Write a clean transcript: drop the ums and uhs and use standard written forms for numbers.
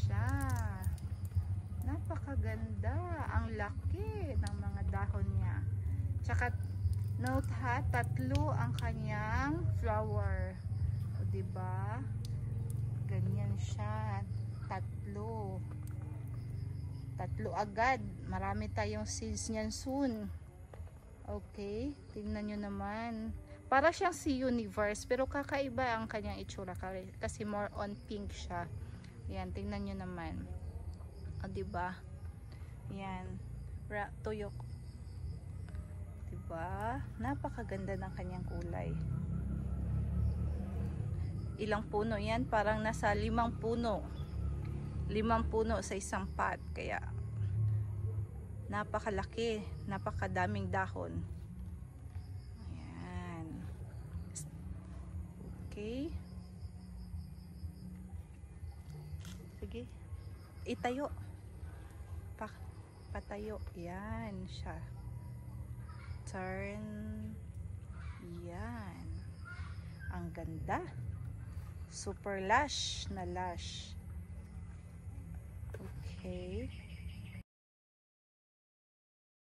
siya. Napakaganda. Ang laki ng mga dahon niya. Tsaka, note ha, 3 ang kanyang flower. O, diba? Ganyan siya. 3 agad. Marami tayong seeds niyan soon. Okay. Tingnan nyo naman. Para siyang si Universe, pero kakaiba ang kanyang itsura kasi more on pink siya. Yan, tingnan nyo naman. O, diba? Yan. Tuyok. Diba? Napakaganda ng kanyang kulay. Ilang puno yan? Parang nasa 5 puno. 5 puno sa isang pot. Kaya, napakalaki. Napakadaming dahon. Okay. Sige. Itayo. Patayo. Yan siya. Turn. Yan. Ang ganda. Super lush na lush. Okay.